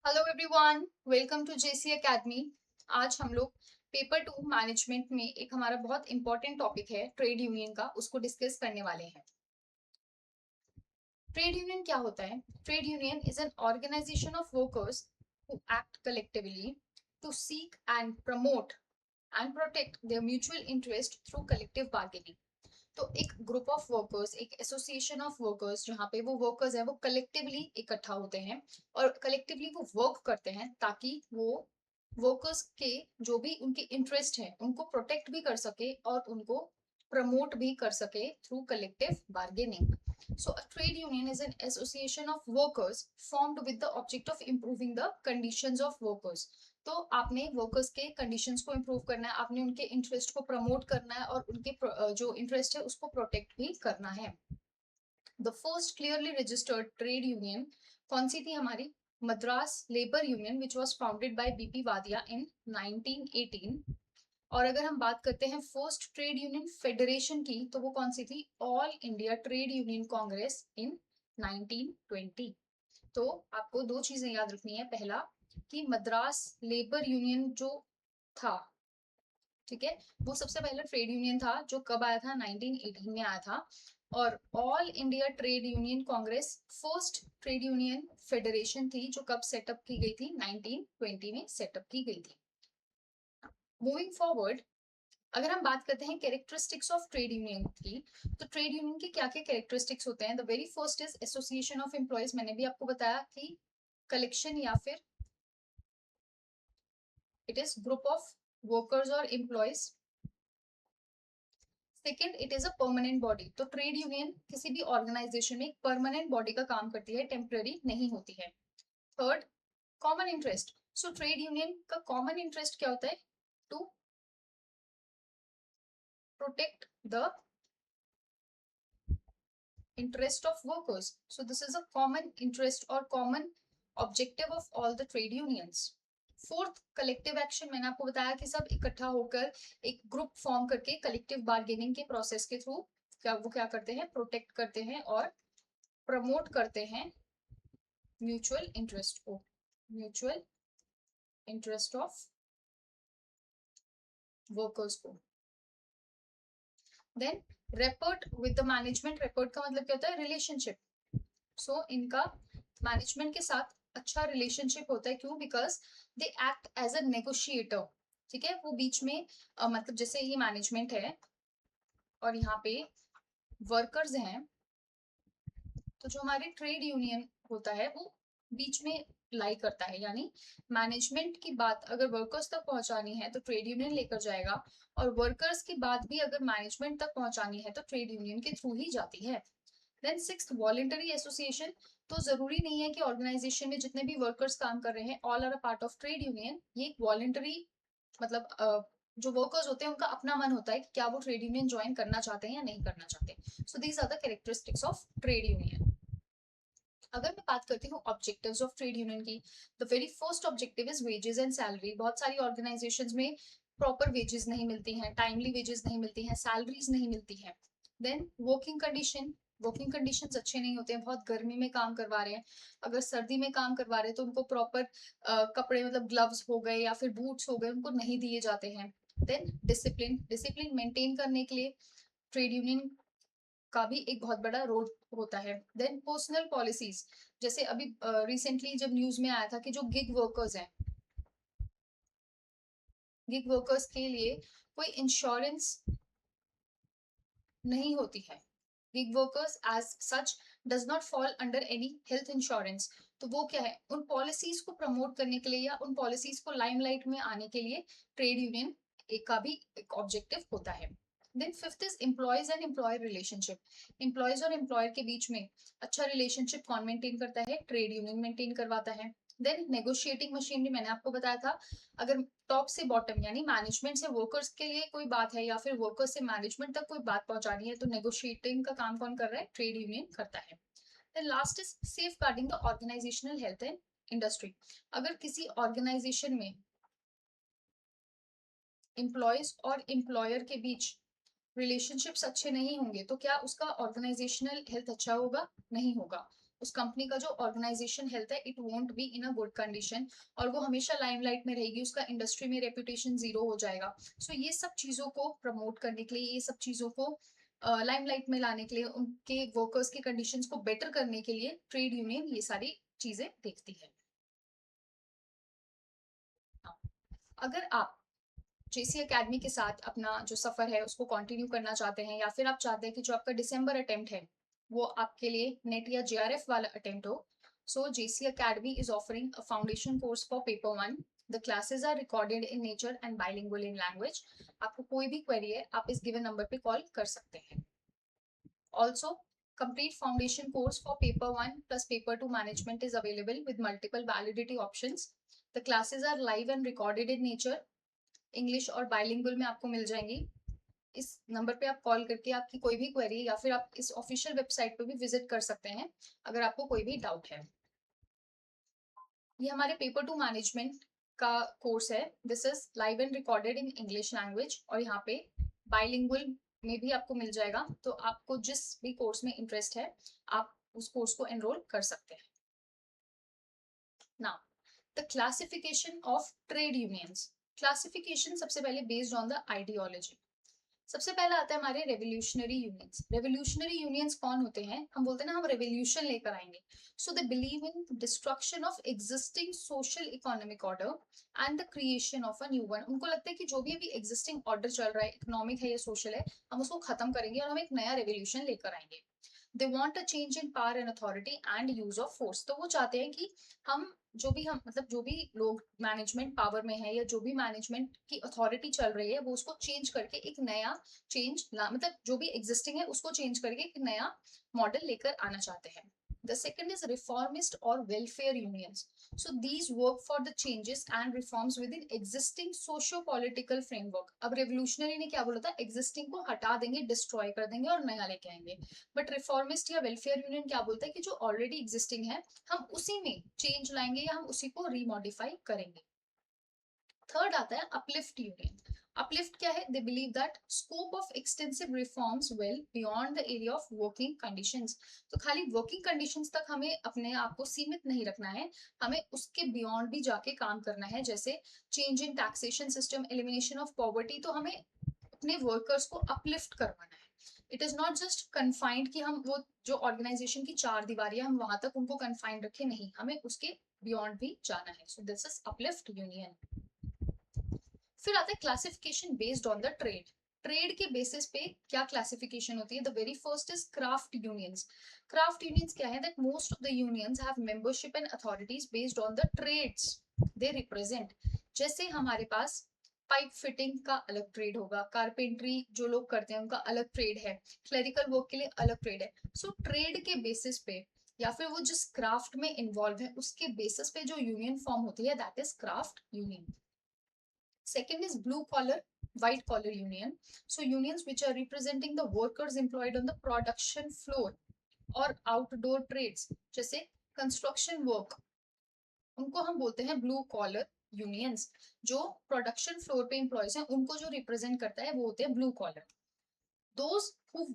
Hello everyone, welcome to JC Academy. आज हम लोग पेपर 2 मैनेजमेंट में एक हमारा बहुत इंपॉर्टेंट टॉपिक है ट्रेड यूनियन का, उसको डिस्कस करने वाले हैं। ट्रेड यूनियन क्या होता है? Trade union is an organisation of workers who act collectively to seek and promote and protect their mutual interest through collective bargaining. तो एक ग्रुप ऑफ वर्कर्स, एक एसोसिएशन ऑफ वर्कर्स, जहाँ पे वो वर्कर्स है वो कलेक्टिवली इकट्ठा होते हैं और कलेक्टिवली वो वर्क करते हैं ताकि वो वर्कर्स के जो भी उनके इंटरेस्ट है उनको प्रोटेक्ट भी कर सके और उनको प्रमोट भी कर सके through collective bargaining. So a trade union is an association of workers formed with the object of improving the conditions of workers. तो आपने वर्कर्स के कंडीशंस को इम्प्रूव करना है, आपने उनके इंटरेस्ट को प्रमोट करना है और उनके जो इंटरेस्ट है उसको प्रोटेक्ट भी करना है। The first clearly registered trade union कौन सी थी हमारी? Madras labour union which was founded by BP Wadia in 1918। और अगर हम बात करते हैं फर्स्ट ट्रेड यूनियन फेडरेशन की, तो वो कौन सी थी? All India Trade Union Congress in 1920। तो आपको दो चीजें याद रखनी है। पहला कि मद्रास लेबर यूनियन जो था, ठीक है, वो सबसे पहला ट्रेड यूनियन था जो कब आया था? 1918 में आया था। और all India Trade Union Congress first trade union federation थी जो कब सेटअप की गई थी? 1920 में सेटअप की गई थी। मूविंग फॉरवर्ड, अगर हम बात करते हैं कैरेक्टरिस्टिक्स ऑफ ट्रेड यूनियन की, तो ट्रेड यूनियन के क्या क्या कैरेक्टरिस्टिक्स होते हैं? The very first is association of employees. मैंने भी आपको बताया कि कलेक्शन या फिर it is group of workers और employees. Second, it is a permanent body. तो ट्रेड यूनियन किसी भी ऑर्गेनाइजेशन में एक परमानेंट बॉडी का काम करती है, टेम्पररी नहीं होती है। Third, common interest. So trade union का कॉमन इंटरेस्ट क्या होता है? To protect the interest of workers. So this is a common interest or common objective of all the trade unions. Fourth, collective action. मैंने आपको बताया कि सब इकट्ठा होकर एक ग्रुप फॉर्म करके कलेक्टिव बार्गेनिंग के प्रोसेस के थ्रू क्या करते हैं? प्रोटेक्ट करते हैं और प्रमोट करते हैं म्यूचुअल इंटरेस्ट को, म्यूचुअल इंटरेस्ट ऑफ वर्कर्स को। Then rapport with the management. Rapport का मतलब क्या होता है? रिलेशनशिप। सो इनका मैनेजमेंट के साथ अच्छा रिलेशनशिप होता है। क्यों? Because they act as a negotiator. ठीक है, वो बीच में मतलब जैसे ये मैनेजमेंट है और यहाँ पे वर्कर्स हैं, तो जो हमारे ट्रेड यूनियन होता है वो बीच में लाई करता है। यानी मैनेजमेंट की बात अगर वर्कर्स तक पहुंचानी है तो ट्रेड यूनियन लेकर जाएगा, और वर्कर्स की बात भी अगर मैनेजमेंट तक पहुंचानी है तो ट्रेड यूनियन के थ्रू ही जाती है। Then sixth, voluntary association. तो जरूरी नहीं है कि ऑर्गेनाइजेशन में जितने भी वर्कर्स काम कर रहे हैं all are a part of trade union. ये एक वॉलेंटरी मतलब जो वर्कर्स होते हैं उनका अपना मन होता है कि क्या वो ट्रेड यूनियन ज्वाइन करना चाहते हैं या नहीं करना चाहते। So these are the characteristics of trade union. अगर मैं बात करती हूँ ऑब्जेक्टिव्स ऑफ ट्रेड यूनियन की, the very first objective is wages and salary. बहुत सारी ऑर्गेनाइजेशंस में प्रॉपर वेजेस नहीं मिलती हैं, टाइमली वेजेस नहीं मिलती हैं, सैलरीज नहीं मिलती हैं। Then working condition. Working conditions अच्छे नहीं होते हैं, बहुत गर्मी में काम करवा रहे हैं, अगर सर्दी में काम करवा रहे हैं तो उनको प्रॉपर कपड़े मतलब ग्लव्स हो गए या फिर बूट्स हो गए उनको नहीं दिए जाते हैं। Then discipline. डिसिप्लिन मेंटेन करने के लिए ट्रेड यूनियन का भी एक बहुत बड़ा रोल होता है। देन पर्सनल पॉलिसीज, जैसे अभी रिसेंटली जब न्यूज में आया था कि जो गिग वर्कर्स हैं, गिग वर्कर्स के लिए कोई इंश्योरेंस नहीं होती है। Gig workers as such does not fall under any health insurance. तो वो क्या है? उन पॉलिसीज को प्रमोट करने के लिए या उन पॉलिसीज को लाइमलाइट में आने के लिए ट्रेड यूनियन एक का भी एक ऑब्जेक्टिव होता है। Then fifth is employees and employer relationship. Employees और एम्प्लॉयर के बीच में अच्छा रिलेशनशिप कौन मेंटेन करता है? ट्रेड यूनियन मेंटेन करवाता है। देन नेगोशिएटिंग मशीनरी, मैंने आपको बताया था, अगर टॉप से बॉटम यानी मैनेजमेंट से वर्कर्स के लिए कोई बात है या फिर वर्कर्स से मैनेजमेंट तक कोई बात पहुंचानी है तो नेगोशिएटिंग का काम कौन कर रहा है? ट्रेड यूनियन करता है। Then last is safeguarding the organisational health and industry. अगर किसी ऑर्गेनाइजेशन में एम्प्लॉयज और एम्प्लॉयर के बीच रिलेशनशिप्स अच्छे नहीं होंगे तो क्या उसका ऑर्गेनाइजेशनल हेल्थ अच्छा होगा? नहीं होगा। उस कंपनी का जो ऑर्गेनाइजेशन हेल्थ है it won't be in a good condition, और वो हमेशा लाइमलाइट में रहेगी, उसका इंडस्ट्री में रेपुटेशन जीरो हो जाएगा। सो ये सब चीजों को प्रमोट करने के लिए, ये सब चीजों को लाइमलाइट में लाने के लिए, उनके वर्कर्स की कंडीशंस को बेटर करने के लिए ट्रेड यूनियन ये सारी चीजें देखती है। हाँ, अगर आप जेसी एकेडमी के साथ अपना जो सफर है उसको कंटिन्यू करना चाहते हैं, या फिर आप चाहते हैं कि जो आपका दिसंबर अटेम्प्ट है वो आपके लिए नेट या जेआरएफ वाला अटेम्प्ट हो, so JC academy is offering a foundation course for paper 1। The classes are recorded in nature and bilingual in language. आपको कोई भी क्वेरी है आप इस गिवन नंबर पे कॉल कर सकते हैं। Also complete foundation course for paper 1 plus paper 2 management is available with multiple validity options. The classes are live and recorded in nature, English और बाइलिंगुअल में आपको मिल जाएंगी। इस नंबर पे आप कॉल करके आपकी कोई भी क्वेरी, या फिर आप इस ऑफिशियल वेबसाइट पे भी विजिट कर सकते हैं अगर आपको कोई भी डाउट है। ये हमारे पेपर 2 मैनेजमेंट का कोर्स है। This is live and recorded in English language, और यहाँ पे बाइलिंगुअल में भी आपको मिल जाएगा। तो आपको जिस भी कोर्स में इंटरेस्ट है आप उस कोर्स को एनरोल कर सकते हैं। Now the classification of trade unions. Classification सबसे पहले बेस्ड ऑन द आइडियोलॉजी। सबसे पहला आता है हमारे रेवोल्यूशनरी यूनियंस। रेवोल्यूशनरी यूनियंस कौन होते हैं? हम बोलते हैं ना हम रेवोल्यूशन लेकर आएंगे। So they believe in destruction of existing social economic order and the creation of a new one. उनको लगता है कि जो भी अभी एग्जिस्टिंग ऑर्डर चल रहा है, इकोनॉमिक है या सोशल है, हम उसको खत्म करेंगे और हम एक नया रेवोल्यूशन लेकर आएंगे। They want a change in power and authority and use of force. तो वो चाहते हैं कि हम जो भी लोग मैनेजमेंट पावर में है या जो भी मैनेजमेंट की अथॉरिटी चल रही है वो उसको चेंज करके एक नया मतलब जो भी एग्जिस्टिंग है उसको चेंज करके एक नया मॉडल लेकर आना चाहते हैं। The second is reformist or welfare unions. So these work for the changes and reforms within existing socio-political framework. अब revolutionary ने क्या बोला था? Existing को हटा देंगे, destroy कर देंगे और नया लेके आएंगे। बट रिफॉर्मिस्ट या वेलफेयर यूनियन क्या बोलता है कि जो ऑलरेडी एग्जिस्टिंग है हम उसी में चेंज लाएंगे या हम उसी को रीमॉडिफाई करेंगे। थर्ड आता है अपलिफ्ट यूनियन। अपलिफ्ट क्या है? They believe that scope of extensive reforms well beyond the area of working conditions. तो खाली वर्किंग कंडीशंस तक हमें अपने आप को सीमित नहीं रखना है, हमें उसके बियॉन्ड भी जाके काम करना है। जैसे change in taxation system, elimination of poverty. तो हमें अपने वर्कर्स को अपलिफ्ट करवाना है। It is not just confined कि हम वो जो ऑर्गेनाइजेशन की चार दीवारी है हम वहां तक उनको कन्फाइंड रखें, नहीं, हमें उसके बियॉन्ड भी जाना है। So this is uplift union. फिर आता है classification based on the trade. Trade के बेसिस पे क्या क्लासिफिकेशन होती है? The very first is craft unions. Craft unions क्या है? That most of the unions have membership and authorities based on the trades they represent. जैसे हमारे पास pipe fitting का अलग ट्रेड होगा, कारपेंट्री जो लोग करते हैं उनका अलग ट्रेड है, क्लरिकल वर्क के लिए अलग ट्रेड है। सो ट्रेड के बेसिस पे या फिर वो जिस क्राफ्ट में इन्वॉल्व है उसके बेसिस पे जो यूनियन फॉर्म होती है that is craft union. Second is blue collar, white collar union. So unions which are representing the workers employed on the production floor or outdoor trades, जैसे construction work, उनको हम बोलते हैं blue collar unions. जो production floor पे employees हैं उनको जो रिप्रेजेंट करता है वो होते हैं blue collar. Those who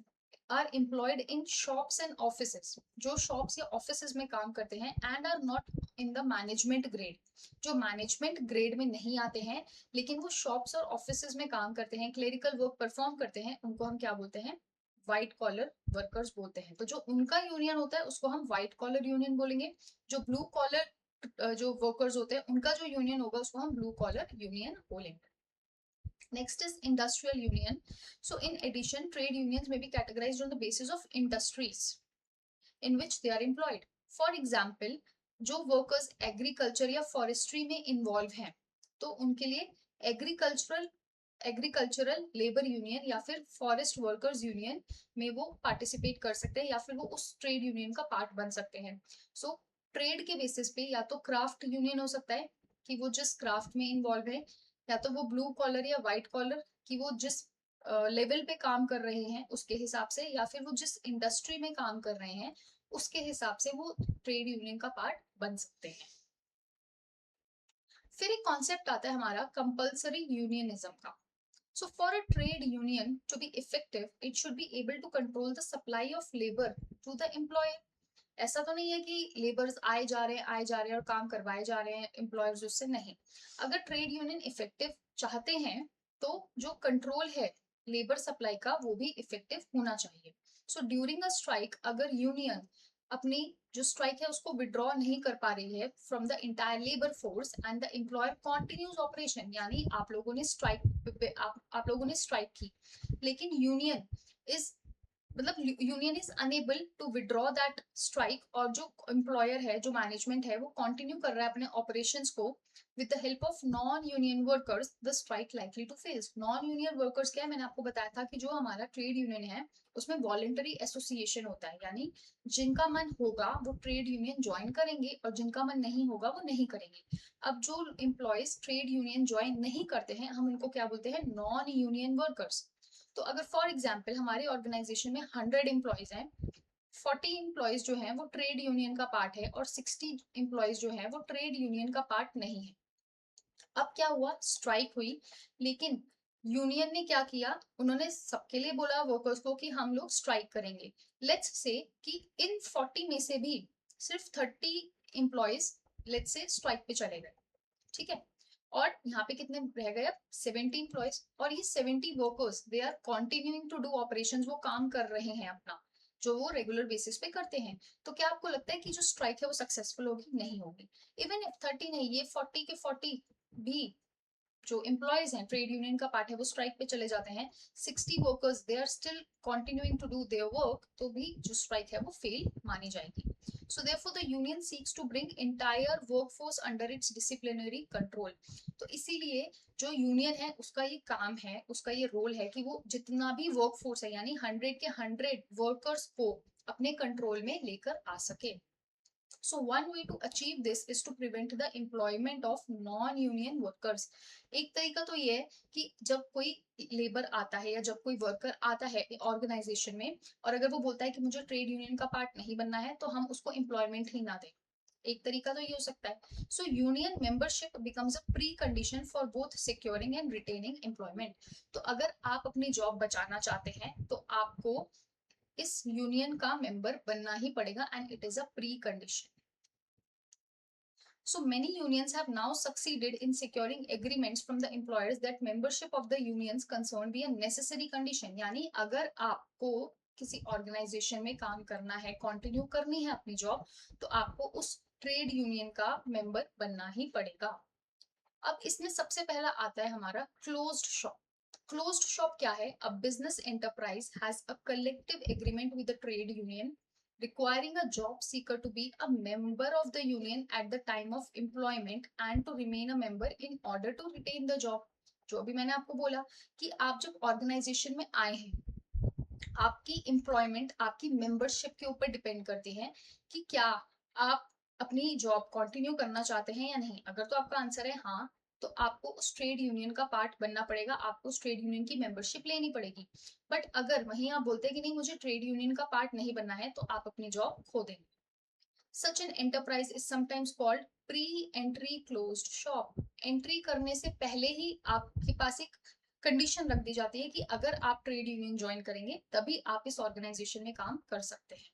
are employed in shops and offices, जो शॉप्स या ऑफिसेस में काम करते हैं and are not in the management grade, जो मैनेजमेंट ग्रेड में नहीं आते हैं लेकिन वो शॉप्स और ऑफिसेस में काम करते हैं, क्लेरिकल वर्क परफॉर्म करते हैं, उनको हम क्या बोलते हैं? व्हाइट कॉलर वर्कर्स बोलते हैं। तो जो उनका यूनियन होता है उसको हम व्हाइट कॉलर यूनियन बोलेंगे। जो ब्लू कॉलर जो वर्कर्स होते हैं उनका जो यूनियन होगा उसको हम ब्लू कॉलर यूनियन बोलेंगे। Next is industrial union. So in addition, trade unions may be categorized on the basis of industries in which they are employed. For example, जो workers agriculture या forestry में involve हैं, तो उनके लिए agricultural labour union या फिर forest workers union में वो पार्टिसिपेट कर सकते हैं या फिर वो उस ट्रेड यूनियन का पार्ट बन सकते हैं। सो ट्रेड के बेसिस पे या तो क्राफ्ट यूनियन हो सकता है कि वो जिस क्राफ्ट में इन्वॉल्व है, या तो वो ब्लू कॉलर या व्हाइट कॉलर कि वो जिस लेवल पे काम कर रहे हैं उसके हिसाब से, या फिर वो जिस इंडस्ट्री में काम कर रहे हैं उसके हिसाब से वो ट्रेड यूनियन का पार्ट बन सकते हैं। फिर एक कॉन्सेप्ट आता है हमारा कंपल्सरी यूनियनिज्म का। So for a trade union to be effective, it should be able to control the supply of labor to the employer. ऐसा तो नहीं है कि लेबर्स आए जा रहे हैं और काम करवाए जा रहे हैं एम्प्लॉयर्स उससे, नहीं। अगर ट्रेड यूनियन इफेक्टिव चाहते हैं तो जो कंट्रोल है लेबर सप्लाई का वो भी इफेक्टिव होना चाहिए। सो ड्यूरिंग अ स्ट्राइक अगर यूनियन अपनी जो स्ट्राइक है उसको विड्रॉ नहीं कर पा रही है from the entire labour force and the employer continues operation, यानी आप लोगों ने स्ट्राइक आप लोगों ने स्ट्राइक की लेकिन यूनियन इज मतलब union is unable to withdraw that strike, और जो एम्प्लॉयर है जो मैनेजमेंट है वो कंटिन्यू कर रहा है अपने ऑपरेशंस को with the help of non union workers, the strike likely to fail. Non union workers क्या है, मैंने आपको बताया था कि जो हमारा ट्रेड यूनियन है उसमें वॉलेंटरी एसोसिएशन होता है, यानी जिनका मन होगा वो ट्रेड यूनियन ज्वाइन करेंगे और जिनका मन नहीं होगा वो नहीं करेंगे। अब जो एम्प्लॉयज ट्रेड यूनियन ज्वाइन नहीं करते हैं हम उनको क्या बोलते हैं, नॉन यूनियन वर्कर्स। तो अगर फॉर एग्जाम्पल हमारे ऑर्गेनाइजेशन में 100 एम्प्लॉयज हैं, 40 एम्प्लॉयज जो हैं वो ट्रेड यूनियन का पार्ट है और 60 एम्प्लॉयज जो हैं वो ट्रेड यूनियन का पार्ट नहीं है। अब क्या हुआ, स्ट्राइक हुई, लेकिन यूनियन ने क्या किया, उन्होंने सबके लिए बोला वर्कर्स को कि हम लोग स्ट्राइक करेंगे। लेट्स से कि इन 40 में से भी सिर्फ 30 एम्प्लॉयज लेट्स से स्ट्राइक पे चले गए, ठीक है। और यहाँ पे कितने रह गए, अब 70 एम्प्लॉयज, और ये 70 workers they are continuing to do operations, वो काम कर रहे हैं अपना जो वो रेगुलर बेसिस पे करते हैं। तो क्या आपको लगता है कि जो स्ट्राइक है वो सक्सेसफुल होगी? नहीं होगी। इवन इफ 30 नहीं, ये 40 के 40 भी जो एम्प्लॉयज हैं ट्रेड यूनियन का पार्ट है वो स्ट्राइक पे चले जाते हैं, 60 workers they are still continuing to do their work, तो भी जो स्ट्राइक है वो फेल मानी जाएगी। So therefore the union seeks to bring entire workforce under its disciplinary control. तो इसीलिए जो यूनियन है उसका ये काम है, उसका ये रोल है कि वो जितना भी वर्कफोर्स है यानी 100 के 100 वर्कर्स को अपने कंट्रोल में लेकर आ सके। So one way to achieve this is to prevent the employment of non-union workers. एक तरीका तो ये है कि जब कोई लेबर आता है या जब कोई वर्कर आता है ऑर्गेनाइजेशन में और अगर वो बोलता है कि मुझे ट्रेड यूनियन का पार्ट नहीं बनना है तो हम उसको एम्प्लॉयमेंट ही ना दें। एक तरीका तो ये हो सकता है। सो union membership becomes a pre condition for both securing and retaining employment. तो अगर आप अपनी जॉब बचाना चाहते हैं तो आपको इस यूनियन का मेंबर बनना ही पड़ेगा and it is a pre condition. So many unions have now succeeded in securing agreements from the employers that membership of the unions concerned be a necessary condition. यानी अगर आपको किसी ऑर्गेनाइजेशन में काम करना है, कंटिन्यू करनी है अपनी जॉब, तो आपको उस ट्रेड यूनियन का मेंबर बनना ही पड़ेगा। अब इसमें सबसे पहला आता है हमारा क्लोज्ड शॉप। क्लोज्ड शॉप क्या है? A business enterprise has a collective agreement with the trade union requiring a job seeker to be a member of the union at the time of employment and to remain a member in order to retain the job। जो भी मैंने आपको बोला कि आप जब organisation में आए हैं आपकी एम्प्लॉयमेंट आपकी मेंबरशिप के ऊपर डिपेंड करती है कि क्या आप अपनी जॉब कंटिन्यू करना चाहते हैं या नहीं। अगर तो आपका आंसर है हाँ, तो आपको उस ट्रेड यूनियन का पार्ट बनना पड़ेगा, आपको उस ट्रेड यूनियन की मेंबरशिप लेनी पड़ेगी। बट अगर वहीं आप बोलते हैं कि नहीं मुझे ट्रेड यूनियन का पार्ट नहीं बनना है तो आप अपनी जॉब खो देंगे। Such an enterprise is sometimes called pre entry closed shop. Entry करने से पहले ही आपके पास एक कंडीशन रख दी जाती है कि अगर आप ट्रेड यूनियन ज्वाइन करेंगे तभी आप इस ऑर्गेनाइजेशन में काम कर सकते हैं।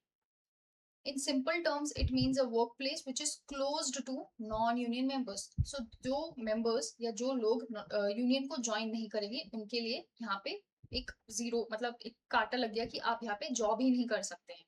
In simple terms, it means a workplace which is closed to non-union members. So जो members या जो लोग यूनियन को ज्वाइन नहीं करेंगे उनके लिए यहाँ पे एक जीरो मतलब एक काटा लग गया कि आप यहाँ पे जॉब ही नहीं कर सकते हैं।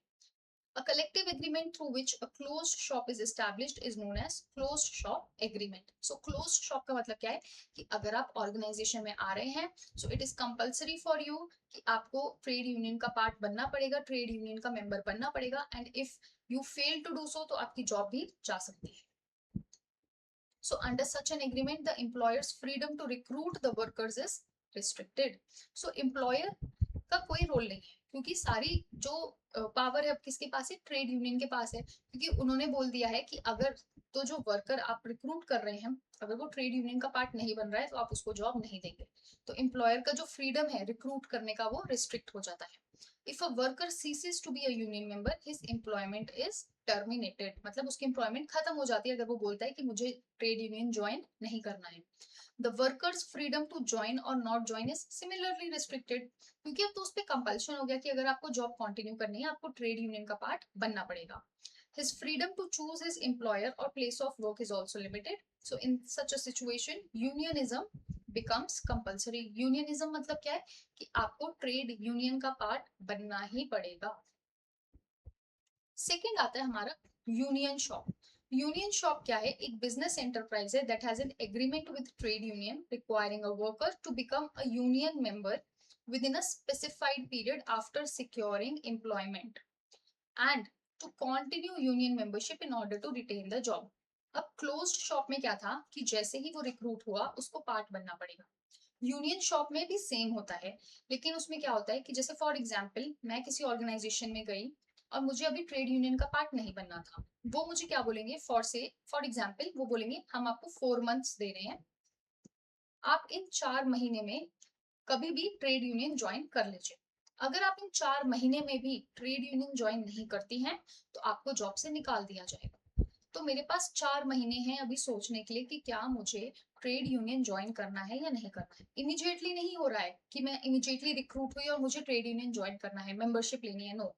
A collective agreement through which a closed shop is established is known as closed shop agreement. So closed shop का मतलब क्या है कि अगर आप ऑर्गेनाइजेशन में आ रहे हैं so it is compulsory for you कि आपको ट्रेड यूनियन का पार्ट बनना पड़ेगा, ट्रेड यूनियन का मेंबर बनना पड़ेगा and if you fail to do so तो आपकी जॉब भी जा सकती है। So under such an agreement the employer's freedom to recruit the workers is restricted. So employer का कोई रोल नहीं है क्योंकि सारी जो पावर है अब किसके पास है, ट्रेड यूनियन के पास है, क्योंकि उन्होंने बोल दिया है कि अगर तो जो वर्कर आप रिक्रूट कर रहे हैं अगर वो ट्रेड यूनियन का पार्ट नहीं बन रहा है तो आप उसको जॉब नहीं देंगे। तो एम्प्लॉयर का जो फ्रीडम है रिक्रूट करने का वो रिस्ट्रिक्ट हो जाता है। If a worker ceases to be a union member his employment is terminated, मतलब उसकी एम्प्लॉयमेंट खत्म हो जाती है अगर वो बोलता है कि मुझे ट्रेड यूनियन ज्वाइन नहीं करना है। The workers freedom to join or not join is similarly restricted, क्योंकि अब तो उस पर कंपल्शन हो गया कि अगर आपको जॉब कंटिन्यू करनी है आपको ट्रेड यूनियन का पार्ट बनना पड़ेगा। His freedom to choose his employer or place of work is also limited. So in such a situation, unionism becomes compulsory. Unionism मतलब क्या है कि आपको ट्रेड यूनियन का पार्ट बनना ही पड़ेगा. सेकेंड आता है हमारा यूनियन शॉप. यूनियन शॉप क्या है? एक बिजनेस एंटरप्राइज है that has an agreement with trade union requiring a worker to become a union member within a specified period after securing employment and to continue union membership in order to retain the job. अब closed shop में क्या था कि जैसे ही वो recruit हुआ उसको part बनना पड़ेगा. यूनियन शॉप में भी सेम होता है, लेकिन उसमें क्या होता है कि जैसे फॉर एग्जाम्पल मैं किसी ऑर्गेनाइजेशन में गई और मुझे अभी ट्रेड यूनियन का पार्ट नहीं बनना था, वो मुझे क्या बोलेंगे, फॉर एग्जाम्पल वो बोलेंगे हम आपको 4 मंथ्स दे रहे हैं, आप इन 4 महीने में कभी भी ट्रेड यूनियन ज्वाइन कर लीजिए. अगर आप इन 4 महीने में भी ट्रेड यूनियन ज्वाइन नहीं करती हैं तो आपको जॉब से निकाल दिया जाएगा. तो मेरे पास 4 महीने हैं अभी सोचने के लिए कि क्या मुझे ट्रेड यूनियन ज्वाइन करना है या नहीं करना है. इमीडिएटली नहीं हो रहा है कि मैं इमीडिएटली रिक्रूट हुई और मुझे ट्रेड यूनियन ज्वाइन करना है, मेंबरशिप लेनी है. नो,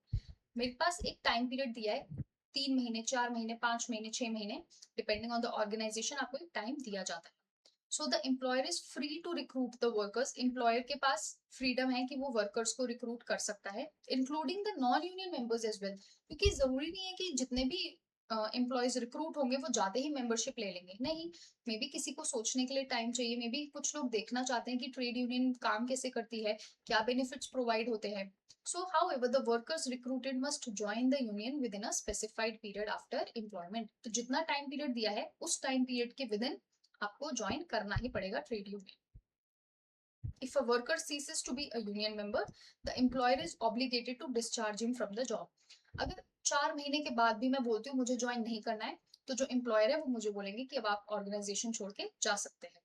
मेरे पास एक टाइम पीरियड दिया है, 3 महीने, 4 महीने, 5 महीने, 6 महीने, डिपेंडिंग ऑन द ऑर्गेनाइजेशन आपको एक टाइम दिया जाता है. So the employer is free to recruit the workers. Employer के पास फ्रीडम है कि वो वर्कर्स को रिक्रूट कर सकता है, including the non union members as well. क्योंकि जरूरी नहीं है कि जितने भी एम्प्लॉयज रिक्रूट होंगे वो जाते ही मेंबरशिप ले लेंगे. नहीं, मे बी किसी को सोचने के लिए टाइम चाहिए, मे बी कुछ लोग देखना चाहते हैं कि ट्रेड यूनियन काम कैसे करती है, क्या बेनिफिट्स प्रोवाइड होते हैं. So, however, the workers recruited must join the union within a specified period after employment. तो जितना टाइम पीरियड दिया है उस टाइम पीरियड के विदिन आपको ज्वाइन करना ही पड़ेगा trade union. If a worker ceases to be a union member, the employer is obligated to discharge him from the job. अगर 4 महीने के बाद भी मैं बोलती हूँ मुझे ज्वाइन नहीं करना है, तो जो एम्प्लॉयर है वो मुझे बोलेंगे कि अब आप ऑर्गेनाइजेशन छोड़ के जा सकते हैं.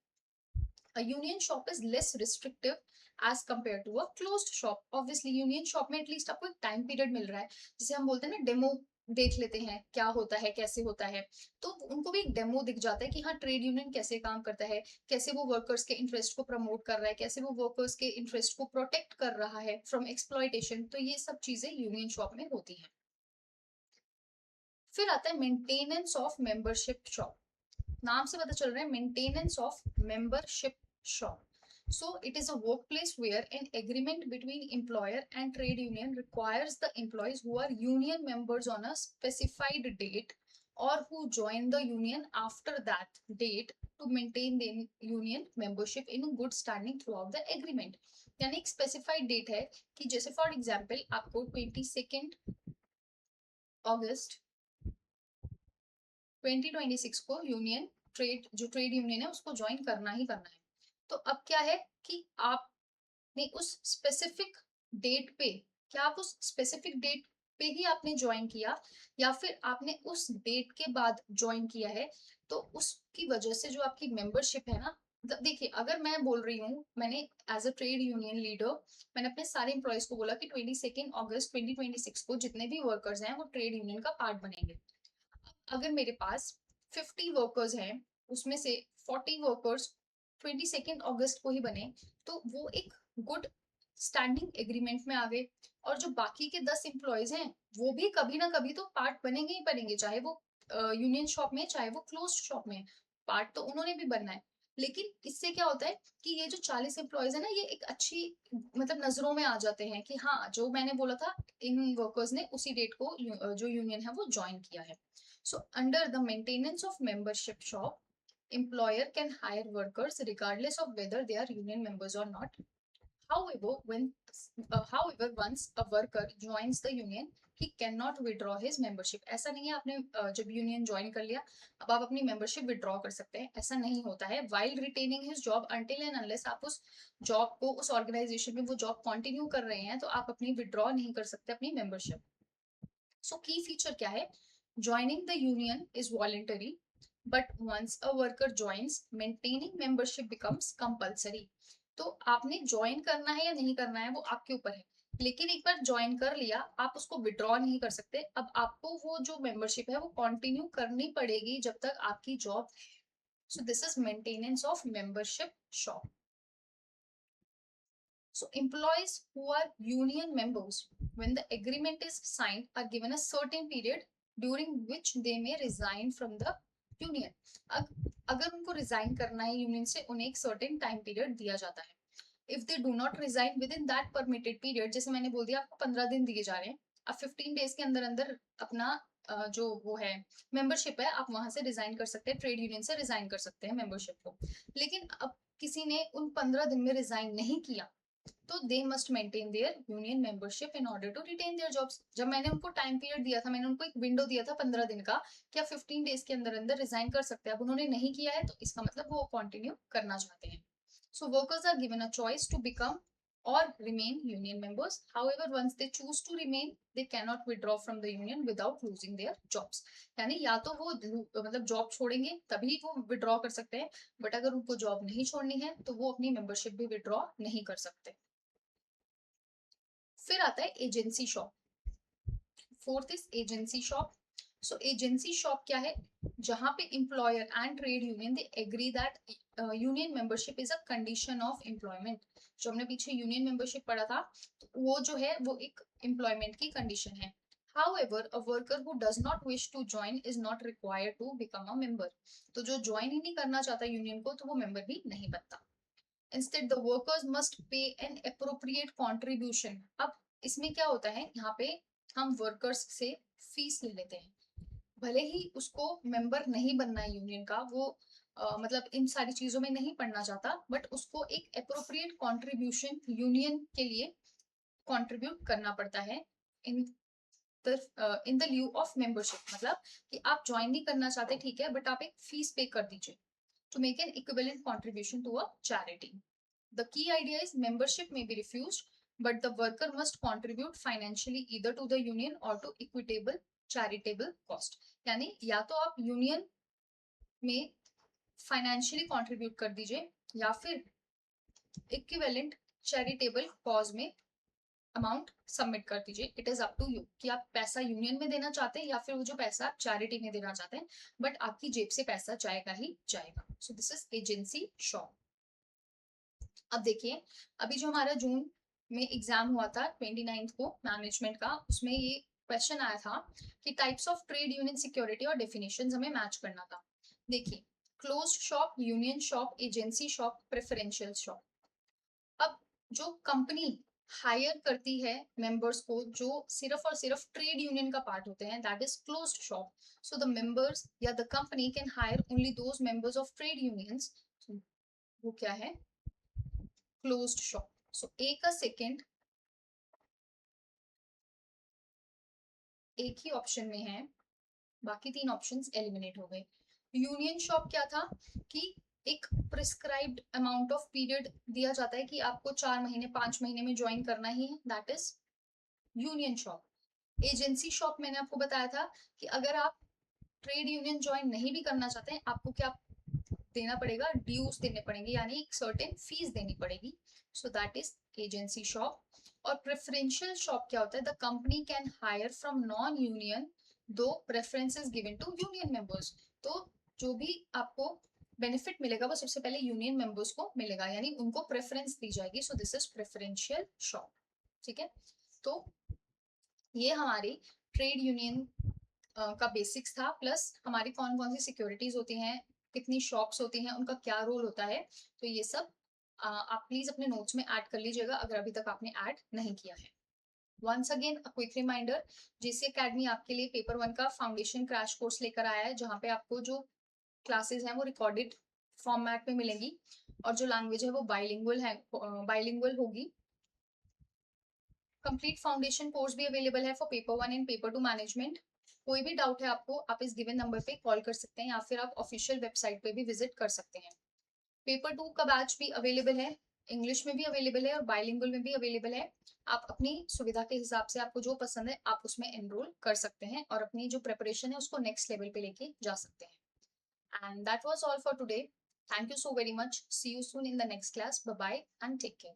A union shop is less restrictive as compared to a closed shop. Obviously, union shop में एटलीस्ट आपको एक टाइम पीरियड मिल रहा है, जिसे हम बोलते हैं ना डेमो, देख लेते हैं क्या होता है कैसे होता है. तो उनको भी एक डेमो दिख जाता है कि हाँ ट्रेड यूनियन कैसे काम करता है, कैसे वो वर्कर्स के इंटरेस्ट को प्रमोट कर रहा है, कैसे वो वर्कर्स के इंटरेस्ट को प्रोटेक्ट कर रहा है फ्रॉम एक्सप्लॉयटेशन. तो ये सब चीजें यूनियन शॉप में होती हैं. फिर आता है मेंटेनेंस ऑफ मेंबरशिप शॉप. नाम से पता चल रहा है maintenance of membership shop. So it is a workplace where an agreement between employer and trade union requires the employees who are union members on a specified date or who join the union after that date to maintain the union membership in good standing throughout the agreement. यानी एक specified date है कि जैसे for example आपको 22 अगस्त 2026 को union जो trade union है उसको ज्वाइन करना ही करना है. तो अब क्या है कि आपने उस स्पेसिफिक डेट पे, क्या आप उस स्पेसिफिक डेट पे ही आपने ज्वाइन किया या फिर आपने उस डेट के बाद ज्वाइन किया है, तो उसकी वजह से जो आपकी मेंबरशिप है ना, देखिए अगर मैं बोल रही हूँ, मैंने as a trade union leader मैंने अपने सारे एम्प्लॉयज को बोला कि 22 अगस्त 2026 को जितने भी वर्कर्स हैं वो ट्रेड यूनियन का पार्ट बनेंगे. अगर मेरे पास 50 वर्कर्स हैं, उसमें से 40 वर्कर्स 22 अगस्त को ही बने, तो वो एक गुड स्टैंडिंग एग्रीमेंट में आ गए. और जो बाकी के 10 एम्प्लॉयज हैं वो भी कभी ना कभी तो पार्ट बनेंगे ही बनेंगे, चाहे वो यूनियन शॉप में चाहे वो क्लोज शॉप में, पार्ट तो उन्होंने भी बनना है. लेकिन इससे क्या होता है कि ये जो 40 एम्प्लॉयज है ना, ये एक अच्छी मतलब नजरों में आ जाते हैं कि हाँ जो मैंने बोला था इन वर्कर्स ने उसी डेट को जो यूनियन है वो ज्वाइन किया है. So under the maintenance of membership shop, employer can hire workers regardless of whether they are union members or not. However, once a worker joins the union, he cannot withdraw his membership. ऐसा नहीं है आपने जब union join कर लिया अब आप अपनी मेंबरशिप विड्रॉ कर सकते हैं, ऐसा नहीं होता है. while retaining his job until and unless आप उस जॉब को, उस ऑर्गेनाइजेशन में वो जॉब कंटिन्यू कर रहे हैं, तो आप अपनी विड्रॉ नहीं कर सकते अपनी मेंबरशिप. सो की फीचर क्या है? Joining the union is voluntary, but once a worker joins, maintaining membership becomes compulsory. तो आपने ज्वाइन करना है या नहीं करना है वो आपके ऊपर है, लेकिन एक बार ज्वाइन कर लिया आप उसको विड्रॉ नहीं कर सकते. अब आपको वो जो मेंबरशिप है वो कंटिन्यू करनी पड़ेगी जब तक आपकी job. So this is maintenance of membership shop. So employees who are union members, when the agreement is signed, are given a certain period during which they may resign from the union. अगर उनको resign करना है union से, उन्हें एक certain time period दिया जाता है। If they do not resign with in that permitted period, जैसे मैंने बोल दिया आपको 15 दिन दिए जा रहे हैं, अब 15 डेज के अंदर अंदर अपना जो वो है मेंबरशिप है, आप वहां से रिजाइन कर सकते हैं, ट्रेड यूनियन से रिजाइन कर सकते हैं मेंबरशिप को। लेकिन अब किसी ने उन 15 दिन में रिजाइन नहीं किया, तो they must maintain their union membership in order to retain their jobs. जब मैंने उनको टाइम पीरियड दिया था, मैंने उनको एक विंडो दिया था 15 दिन का, क्या 15 डेज के अंदर अंदर रिजाइन कर सकते हैं, अब उन्होंने नहीं किया है, तो इसका मतलब वो कंटिन्यू करना चाहते हैं। So workers are given a choice to become or remain union members. However, once they choose to remain, they cannot withdraw from the union without losing their jobs. यानी या तो वो मतलब जॉब छोड़ेंगे तभी वो विड्रॉ कर सकते हैं, बट अगर उनको जॉब नहीं छोड़नी है तो वो अपनी मेंबरशिप भी विड्रॉ नहीं कर सकते। फिर आता है agency shop. Fourth is agency shop. So agency shop क्या है, जहां पे employer and trade union they agree that union membership is a condition of employment. जो हमने पीछे यूनियन मेंबरशिप पढ़ा था, तो वो जो है वो एक एम्प्लॉयमेंट की कंडीशन है। However, a worker who does not wish to join is not required to become a member. तो जो ज्वाइन ही नहीं करना चाहता यूनियन को, तो वो मेंबर भी नहीं बनता। Instead, the workers must pay an appropriate contribution. अब इसमें क्या होता है, यहाँ पे हम वर्कर्स से फीस ले लेते हैं, भले ही उसको मेंबर नहीं बनना है यूनियन का, वो मतलब इन सारी चीजों में नहीं पढ़ना चाहता, बट उसको एक अप्रोप्रिएट कंट्रीब्यूशन यूनियन के लिए कंट्रीब्यूट करना पड़ता है in in the lieu of membership. मतलब कि आप ज्वाइन नहीं करना चाहते, ठीक है, बट आप एक फीस पे कर दीजिए to make an equivalent contribution to a charity. The key idea is membership may be refused, but the worker must contribute financially either to the union or to equitable charitable cost। यानी या तो आप union में financially contribute कर दीजिए, या फिर equivalent charitable cause में अमाउंट सबमिट कर दीजिए। It is up to you कि आप पैसा यूनियन में देना चाहते हैं या फिर वो जो पैसा आप चैरिटी में देना चाहते हैं, बट आपकी जेब से पैसा जाएगा ही जाएगा। सो दिस इज एजेंसी शॉप। अब देखिए, अभी जो हमारा जून में एग्जाम हुआ था 29 को मैनेजमेंट का, उसमें ये क्वेश्चन आया था कि types of trade union security और डेफिनेशंस हमें मैच करना था। देखिए, closed shop, union shop, agency shop, preferential shop. अब जो कंपनी हायर करती है मेंबर्स को जो सिर्फ और सिर्फ ट्रेड यूनियन का पार्ट होते हैं, that is closed shop. So the members या the company can hire only those members of trade unions, वो क्या है, क्लोज्ड शॉप। सो एक सेकेंड, एक ही ऑप्शन में है, बाकी तीन ऑप्शंस एलिमिनेट हो गए। यूनियन शॉप क्या था कि एक प्रिस्क्राइब्ड अमाउंट ऑफ पीरियड दिया जाता है कि आपको 4 महीने 5 महीने में ज्वाइन करना ही है, that is union shop. Agency shop मैंने आपको बताया था कि अगर आप ट्रेड यूनियन ज्वाइन नहीं भी करना चाहते हैं, आपको क्या देना पड़ेगा, ड्यूज देने पड़ेंगे, यानी एक सर्टेन फीस देनी पड़ेगी। So that is agency shop. और प्रेफरेंशियल शॉप क्या होता है, the company can hire from non union though preference is given to union members. तो जो भी आपको बेनिफिट मिलेगा वो सबसे पहले यूनियन मेंबर्स को मिलेगा, यानी उनको प्रेफरेंस दी जाएगी। सो दिस इज प्रेफरेंशियल शॉप। ठीक है, तो ये हमारी ट्रेड यूनियन का बेसिक्स था, प्लस हमारी कौन कौन सी सिक्योरिटीज होती हैं, कितनी शॉप्स होती हैं, उनका क्या रोल होता है, तो ये सब आप प्लीज अपने नोट्स में ऐड कर लीजिएगा अगर अभी तक आपने ऐड नहीं किया है। Once again a quick reminder, JC academy आपके लिए पेपर 1 का फाउंडेशन क्रैश कोर्स लेकर आया है, जहाँ पे आपको जो क्लासेस हैं वो रिकॉर्डेड फॉर्मेट में मिलेंगी, और जो लैंग्वेज है वो बाइलिंगुअल है, बाइलिंगुअल होगी। कंप्लीट फाउंडेशन कोर्स भी अवेलेबल है for paper 1 and paper 2 management. कोई भी डाउट है आपको, आप इस गिवन नंबर पे कॉल कर सकते हैं, या फिर आप ऑफिशियल वेबसाइट पे भी विजिट कर सकते हैं। पेपर 2 का बैच भी अवेलेबल है, इंग्लिश में भी अवेलेबल है और बाइलिंगुअल में भी अवेलेबल है। आप अपनी सुविधा के हिसाब से आपको जो पसंद है आप उसमें एनरोल कर सकते हैं, और अपनी जो प्रिपरेशन है उसको नेक्स्ट लेवल पे लेके जा सकते हैं। And that was all for today. Thank you so very much, see you soon in the next class, bye bye and take care.